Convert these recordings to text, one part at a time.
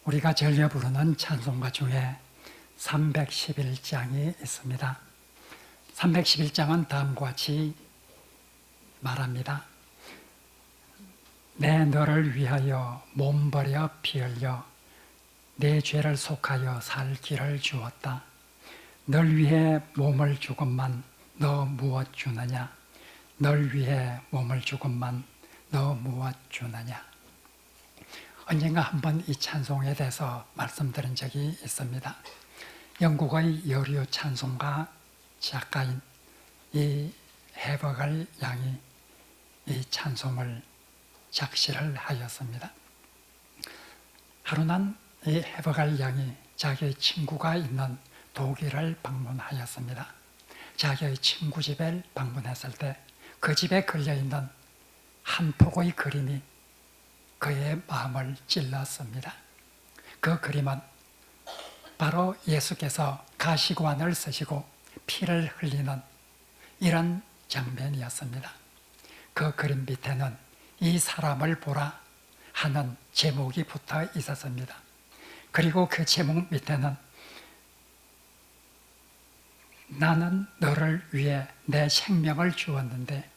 우리가 즐겨 부르는 찬송가 중에 311장이 있습니다. 311장은 다음과 같이 말합니다. 내 너를 위하여 몸 버려 피 흘려 내 죄를 속하여 살 길을 주었다. 널 위해 몸을 주건만 너 무엇 주느냐? 널 위해 몸을 주건만 너 무엇 주느냐? 언젠가 한번 이 찬송에 대해서 말씀드린 적이 있습니다. 영국의 여류 찬송가 작가인 이 해버갈 양이 이 찬송을 작시를 하였습니다. 하루는 이 해버갈 양이 자기의 친구가 있는 독일을 방문하였습니다. 자기의 친구 집에 방문했을 때 그 집에 걸려있는 한 폭의 그림이 그의 마음을 찔렀습니다. 그 그림은 바로 예수께서 가시관을 쓰시고 피를 흘리는 이런 장면이었습니다. 그 그림 밑에는 이 사람을 보라 하는 제목이 붙어 있었습니다. 그리고 그 제목 밑에는 나는 너를 위해 내 생명을 주었는데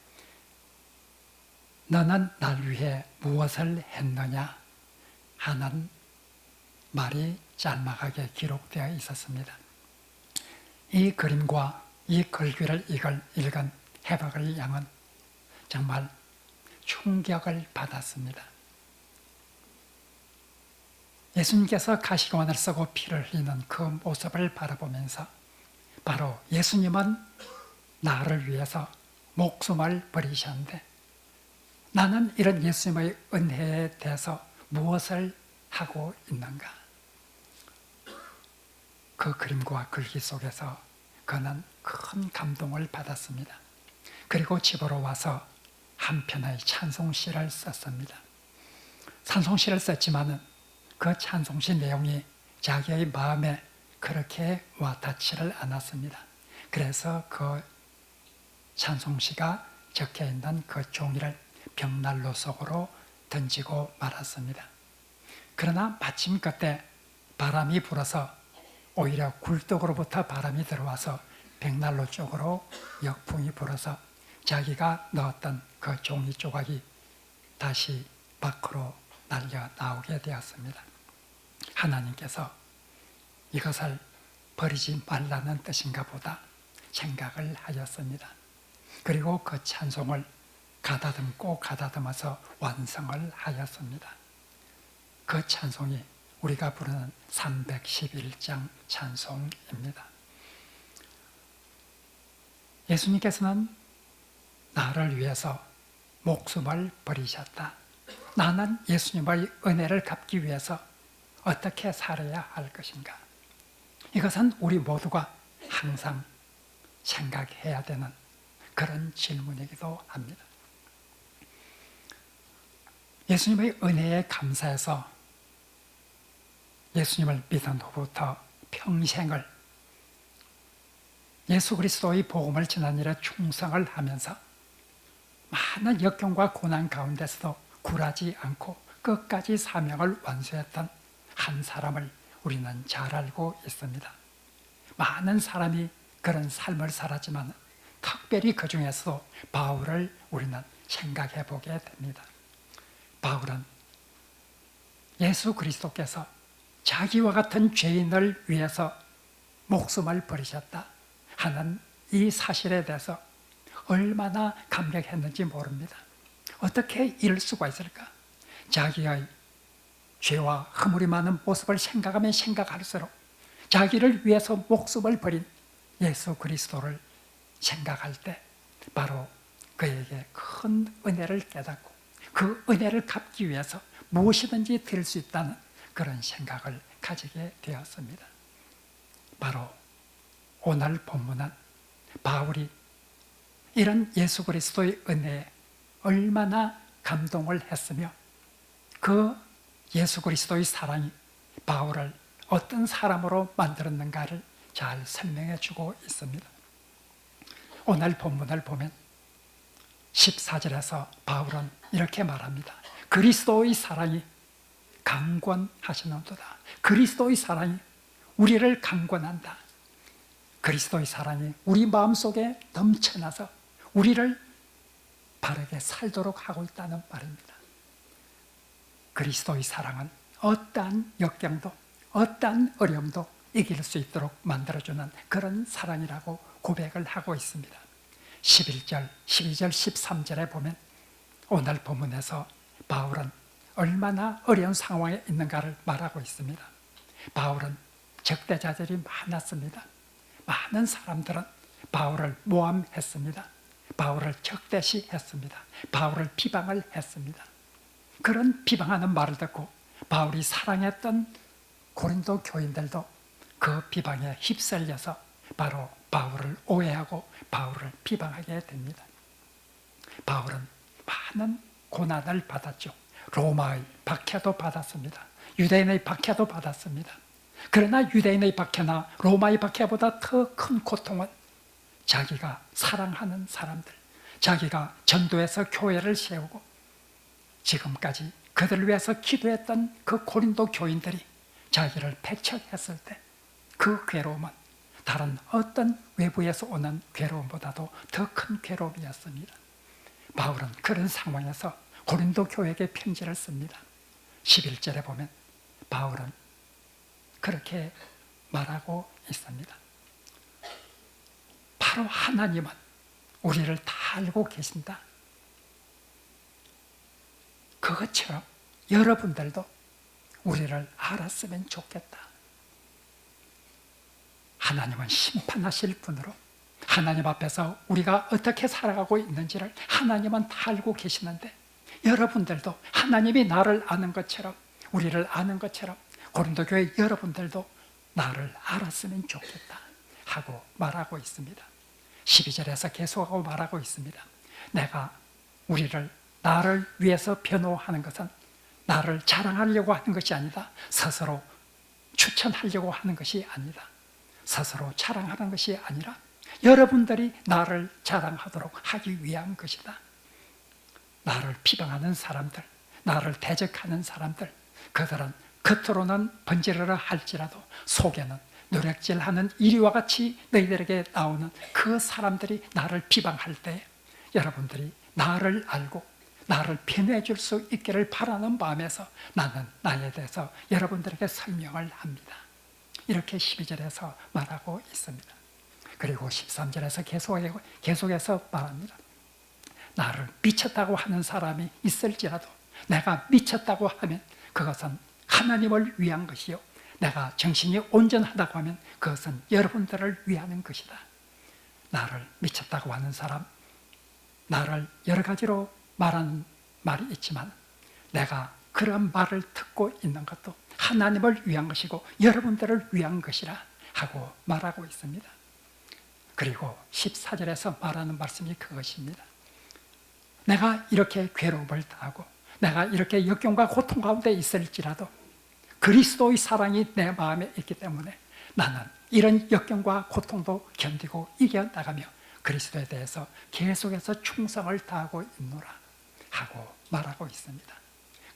너는 날 위해 무엇을 했느냐 하는 말이 짤막하게 기록되어 있었습니다. 이 그림과 이 글귀를 읽은 해버갈 양은 정말 충격을 받았습니다. 예수님께서 가시관을 쓰고 피를 흘리는 그 모습을 바라보면서 바로 예수님은 나를 위해서 목숨을 버리셨는데 나는 이런 예수님의 은혜에 대해서 무엇을 하고 있는가? 그 그림과 글귀 속에서 그는 큰 감동을 받았습니다. 그리고 집으로 와서 한 편의 찬송시를 썼습니다. 찬송시를 썼지만은 그 찬송시 내용이 자기의 마음에 그렇게 와닿지를 않았습니다. 그래서 그 찬송시가 적혀 있는 그 종이를 벽난로 속으로 던지고 말았습니다. 그러나 마침 그때 바람이 불어서 오히려 굴뚝으로부터 바람이 들어와서 벽난로 쪽으로 역풍이 불어서 자기가 넣었던 그 종이 조각이 다시 밖으로 날려 나오게 되었습니다. 하나님께서 이것을 버리지 말라는 뜻인가 보다 생각을 하였습니다. 그리고 그 찬송을 가다듬어서 완성을 하였습니다. 그 찬송이 우리가 부르는 311장 찬송입니다. 예수님께서는 나를 위해서 목숨을 버리셨다. 나는 예수님의 은혜를 갚기 위해서 어떻게 살아야 할 것인가? 이것은 우리 모두가 항상 생각해야 되는 그런 질문이기도 합니다. 예수님의 은혜에 감사해서 예수님을 믿은 후부터 평생을 예수 그리스도의 복음을 전하는 일에 충성을 하면서 많은 역경과 고난 가운데서도 굴하지 않고 끝까지 사명을 완수했던 한 사람을 우리는 잘 알고 있습니다. 많은 사람이 그런 삶을 살았지만 특별히 그 중에서도 바울을 우리는 생각해 보게 됩니다. 바울은 예수 그리스도께서 자기와 같은 죄인을 위해서 목숨을 버리셨다 하는 이 사실에 대해서 얼마나 감격했는지 모릅니다. 어떻게 이럴 수가 있을까? 자기의 죄와 허물이 많은 모습을 생각하면 생각할수록 자기를 위해서 목숨을 버린 예수 그리스도를 생각할 때 바로 그에게 큰 은혜를 깨닫고 그 은혜를 갚기 위해서 무엇이든지 될 수 있다는 그런 생각을 가지게 되었습니다. 바로 오늘 본문은 바울이 이런 예수 그리스도의 은혜에 얼마나 감동을 했으며 그 예수 그리스도의 사랑이 바울을 어떤 사람으로 만들었는가를 잘 설명해 주고 있습니다. 오늘 본문을 보면 14절에서 바울은 이렇게 말합니다. 그리스도의 사랑이 강권하시는도다. 그리스도의 사랑이 우리를 강권한다. 그리스도의 사랑이 우리 마음속에 넘쳐나서 우리를 바르게 살도록 하고 있다는 말입니다. 그리스도의 사랑은 어떠한 역경도 어떠한 어려움도 이길 수 있도록 만들어주는 그런 사랑이라고 고백을 하고 있습니다. 11절, 12절, 13절에 보면 오늘 본문에서 바울은 얼마나 어려운 상황에 있는가를 말하고 있습니다. 바울은 적대자들이 많았습니다. 많은 사람들은 바울을 모함했습니다. 바울을 적대시했습니다. 바울을 비방을 했습니다. 그런 비방하는 말을 듣고 바울이 사랑했던 고린도 교인들도 그 비방에 휩쓸려서 바로 바울을 오해하고 바울을 비방하게 됩니다. 바울은 많은 고난을 받았죠. 로마의 박해도 받았습니다. 유대인의 박해도 받았습니다. 그러나 유대인의 박해나 로마의 박해보다 더 큰 고통은 자기가 사랑하는 사람들, 자기가 전도해서 교회를 세우고 지금까지 그들을 위해서 기도했던 그 고린도 교인들이 자기를 배척했을 때 그 괴로움은 다른 어떤 외부에서 오는 괴로움보다도 더 큰 괴로움이었습니다. 바울은 그런 상황에서 고린도 교회에게 편지를 씁니다. 11절에 보면 바울은 그렇게 말하고 있습니다. 바로 하나님은 우리를 다 알고 계신다. 그것처럼 여러분들도 우리를 알았으면 좋겠다. 하나님은 심판하실 분으로 하나님 앞에서 우리가 어떻게 살아가고 있는지를 하나님은 다 알고 계시는데 여러분들도 하나님이 나를 아는 것처럼 우리를 아는 것처럼 고린도 교회 여러분들도 나를 알았으면 좋겠다 하고 말하고 있습니다. 12절에서 계속하고 말하고 있습니다. 내가 우리를 나를 위해서 변호하는 것은 나를 자랑하려고 하는 것이 아니다. 스스로 추천하려고 하는 것이 아니다. 스스로 자랑하는 것이 아니라 여러분들이 나를 자랑하도록 하기 위한 것이다. 나를 비방하는 사람들, 나를 대적하는 사람들, 그들은 겉으로는 번지르르 할지라도 속에는 노략질하는 이리와 같이 너희들에게 나오는 그 사람들이 나를 비방할 때 여러분들이 나를 알고 나를 변호해 줄 수 있기를 바라는 마음에서 나는 나에 대해서 여러분들에게 설명을 합니다. 이렇게 12절에서 말하고 있습니다. 그리고 13절에서 계속해서 말합니다. 나를 미쳤다고 하는 사람이 있을지라도 내가 미쳤다고 하면 그것은 하나님을 위한 것이요 내가 정신이 온전하다고 하면 그것은 여러분들을 위하는 것이다. 나를 미쳤다고 하는 사람, 나를 여러 가지로 말하는 말이 있지만 내가 그런 말을 듣고 있는 것도 하나님을 위한 것이고 여러분들을 위한 것이라 하고 말하고 있습니다. 그리고 14절에서 말하는 말씀이 그것입니다. 내가 이렇게 괴로움을 당하고 내가 이렇게 역경과 고통 가운데 있을지라도 그리스도의 사랑이 내 마음에 있기 때문에 나는 이런 역경과 고통도 견디고 이겨나가며 그리스도에 대해서 계속해서 충성을 다하고 있노라 하고 말하고 있습니다.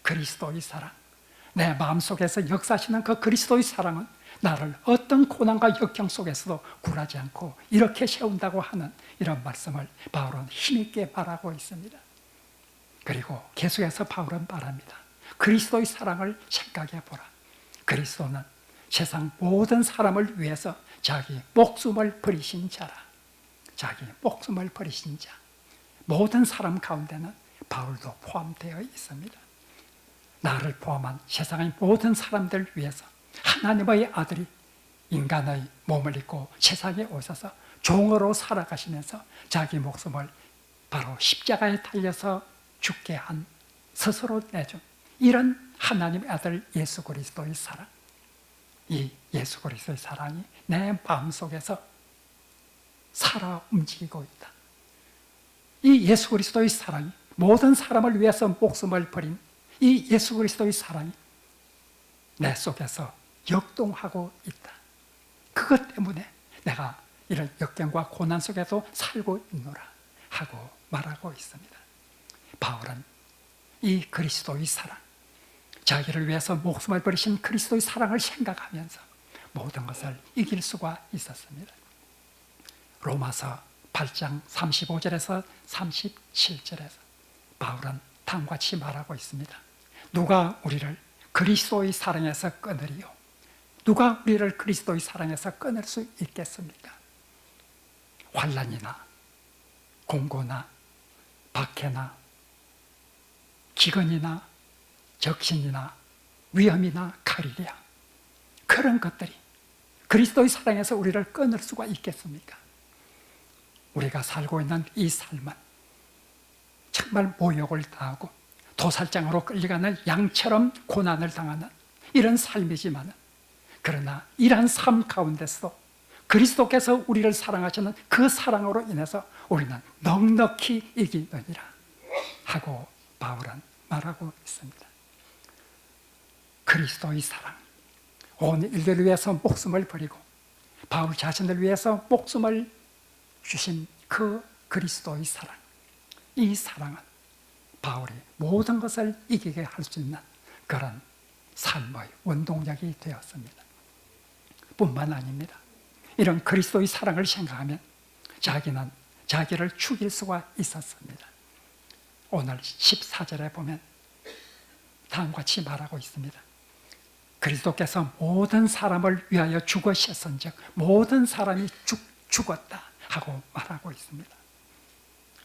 그리스도의 사랑, 내 마음속에서 역사하시는 그 그리스도의 사랑은 나를 어떤 고난과 역경 속에서도 굴하지 않고 이렇게 세운다고 하는 이런 말씀을 바울은 힘있게 말하고 있습니다. 그리고 계속해서 바울은 말합니다. 그리스도의 사랑을 생각해 보라. 그리스도는 세상 모든 사람을 위해서 자기 목숨을 버리신 자라. 자기 목숨을 버리신 자. 모든 사람 가운데는 바울도 포함되어 있습니다. 나를 포함한 세상의 모든 사람들 위해서 하나님의 아들이 인간의 몸을 입고 세상에 오셔서 종으로 살아가시면서 자기 목숨을 바로 십자가에 달려서 죽게 한, 스스로 내준 이런 하나님의 아들 예수 그리스도의 사랑, 이 예수 그리스도의 사랑이 내 마음속에서 살아 움직이고 있다. 이 예수 그리스도의 사랑이 모든 사람을 위해서 목숨을 버린 이 예수 그리스도의 사랑이 내 속에서 역동하고 있다. 그것 때문에 내가 이런 역경과 고난 속에서 살고 있노라 하고 말하고 있습니다. 바울은 이 그리스도의 사랑, 자기를 위해서 목숨을 버리신 그리스도의 사랑을 생각하면서 모든 것을 이길 수가 있었습니다. 로마서 8장 35절에서 37절에서 바울은 다음과 같이 말하고 있습니다. 누가 우리를 그리스도의 사랑에서 끊으리요? 누가 우리를 그리스도의 사랑에서 끊을 수 있겠습니까? 환난이나 공고나 박해나 기근이나 적신이나 위험이나 칼이랴, 그런 것들이 그리스도의 사랑에서 우리를 끊을 수가 있겠습니까? 우리가 살고 있는 이 삶은 정말 모욕을 당하고 도살장으로 끌려가는 양처럼 고난을 당하는 이런 삶이지만, 그러나 이러한 삶 가운데서도 그리스도께서 우리를 사랑하시는 그 사랑으로 인해서 우리는 넉넉히 이기느니라 하고 바울은 말하고 있습니다. 그리스도의 사랑, 온 인류를 위해서 목숨을 버리고 바울 자신을 위해서 목숨을 주신 그 그리스도의 사랑, 이 사랑은 바울이 모든 것을 이기게 할 수 있는 그런 삶의 원동력이 되었습니다. 뿐만 아닙니다. 이런 그리스도의 사랑을 생각하면 자기는 자기를 죽일 수가 있었습니다. 오늘 14절에 보면 다음과 같이 말하고 있습니다. 그리스도께서 모든 사람을 위하여 죽으셨은즉 모든 사람이 죽었다 하고 말하고 있습니다.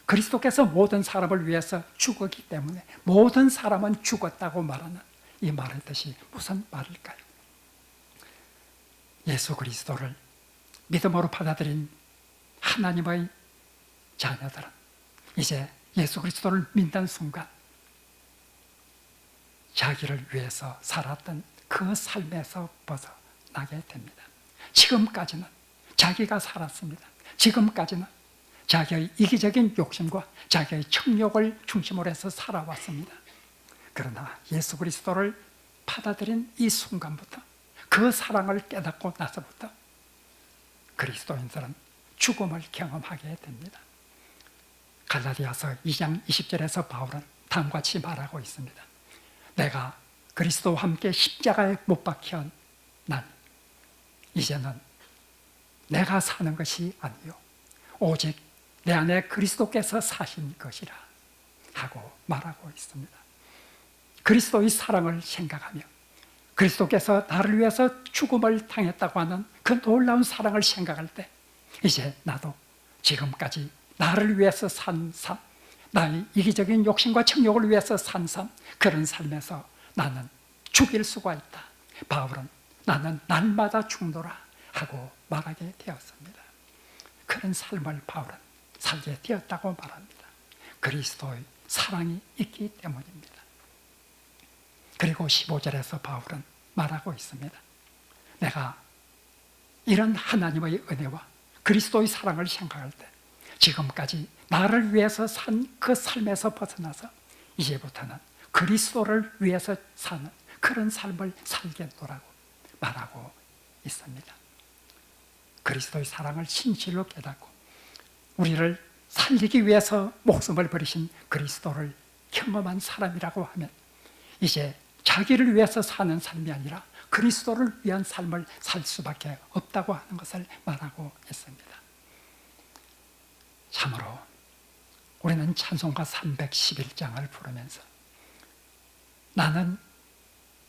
그리스도께서 모든 사람을 위해서 죽었기 때문에 모든 사람은 죽었다고 말하는 이 말의 뜻이 무슨 말일까요? 예수 그리스도를 믿음으로 받아들인 하나님의 자녀들은 이제 예수 그리스도를 믿는 순간 자기를 위해서 살았던 그 삶에서 벗어나게 됩니다. 지금까지는 자기가 살았습니다. 지금까지는 자기의 이기적인 욕심과 자기의 청욕을 중심으로 해서 살아왔습니다. 그러나 예수 그리스도를 받아들인 이 순간부터, 그 사랑을 깨닫고 나서부터 그리스도인들은 죽음을 경험하게 됩니다. 갈라디아서 2장 20절에서 바울은 다음과 같이 말하고 있습니다. 내가 그리스도와 함께 십자가에 못 박혀 난 이제는 내가 사는 것이 아니요 오직 내 안에 그리스도께서 사신 것이라 하고 말하고 있습니다. 그리스도의 사랑을 생각하며 그리스도께서 나를 위해서 죽음을 당했다고 하는 그 놀라운 사랑을 생각할 때 이제 나도 지금까지 나를 위해서 산 삶, 나의 이기적인 욕심과 청욕을 위해서 산 삶, 그런 삶에서 나는 죽일 수가 있다. 바울은 나는 날마다 죽노라 하고 말하게 되었습니다. 그런 삶을 바울은 살게 되었다고 말합니다. 그리스도의 사랑이 있기 때문입니다. 그리고 15절에서 바울은 말하고 있습니다. 내가 이런 하나님의 은혜와 그리스도의 사랑을 생각할 때 지금까지 나를 위해서 산 그 삶에서 벗어나서 이제부터는 그리스도를 위해서 사는 그런 삶을 살겠노라고 말하고 있습니다. 그리스도의 사랑을 진실로 깨닫고 우리를 살리기 위해서 목숨을 버리신 그리스도를 경험한 사람이라고 하면 이제 자기를 위해서 사는 삶이 아니라 그리스도를 위한 삶을 살 수밖에 없다고 하는 것을 말하고 있습니다. 참으로 우리는 찬송가 311장을 부르면서 나는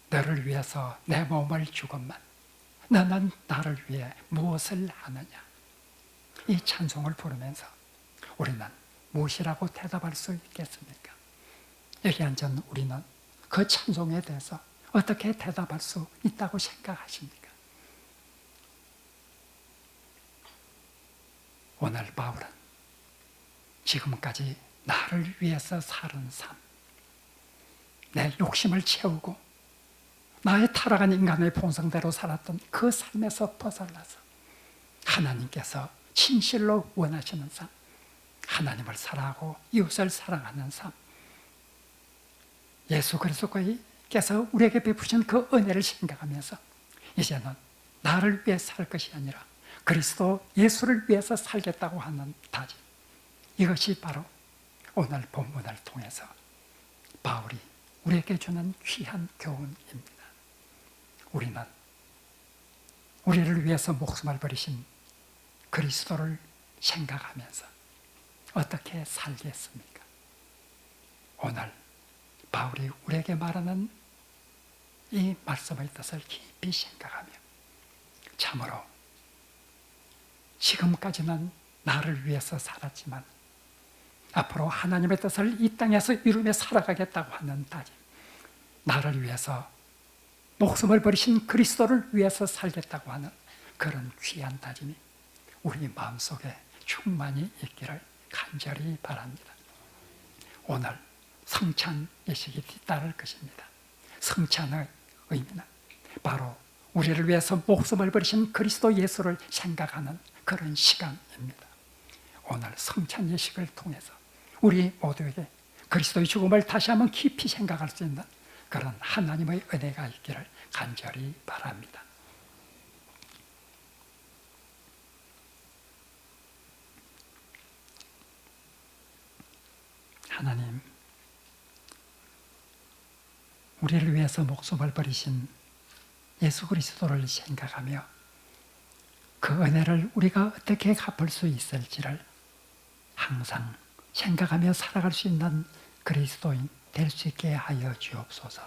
너를 위해서 내 몸을 주건만 너는 나를 위해 무엇을 하느냐, 이 찬송을 부르면서 우리는 무엇이라고 대답할 수 있겠습니까? 여기 앉은 우리는 그 찬송에 대해서 어떻게 대답할 수 있다고 생각하십니까? 오늘 바울은 지금까지 나를 위해서 살은 삶, 내 욕심을 채우고 나의 타락한 인간의 본성대로 살았던 그 삶에서 벗어나서 하나님께서 진실로 원하시는 삶, 하나님을 사랑하고 이웃을 사랑하는 삶, 예수 그리스도께서 우리에게 베푸신 그 은혜를 생각하면서 이제는 나를 위해 살 것이 아니라 그리스도 예수를 위해서 살겠다고 하는 다짐, 이것이 바로 오늘 본문을 통해서 바울이 우리에게 주는 귀한 교훈입니다. 우리는 우리를 위해서 목숨을 버리신 그리스도를 생각하면서 어떻게 살겠습니까? 오늘 바울이 우리에게 말하는 이 말씀의 뜻을 깊이 생각하며 참으로 지금까지는 나를 위해서 살았지만 앞으로 하나님의 뜻을 이 땅에서 이루며 살아가겠다고 하는 다짐, 나를 위해서 목숨을 버리신 그리스도를 위해서 살겠다고 하는 그런 귀한 다짐이 우리 마음속에 충만히 있기를 간절히 바랍니다. 오늘 성찬 예식이 뒤따를 것입니다. 성찬의 의미는 바로 우리를 위해서 목숨을 버리신 그리스도 예수를 생각하는 그런 시간입니다. 오늘 성찬 예식을 통해서 우리 모두에게 그리스도의 죽음을 다시 한번 깊이 생각할 수 있는 그런 하나님의 은혜가 있기를 간절히 바랍니다. 하나님, 우리를 위해서 목숨을 버리신 예수 그리스도를 생각하며 그 은혜를 우리가 어떻게 갚을 수 있을지를 항상 생각하며 살아갈 수 있는 그리스도인 될 수 있게 하여 주옵소서.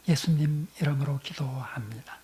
예수님 이름으로 기도합니다.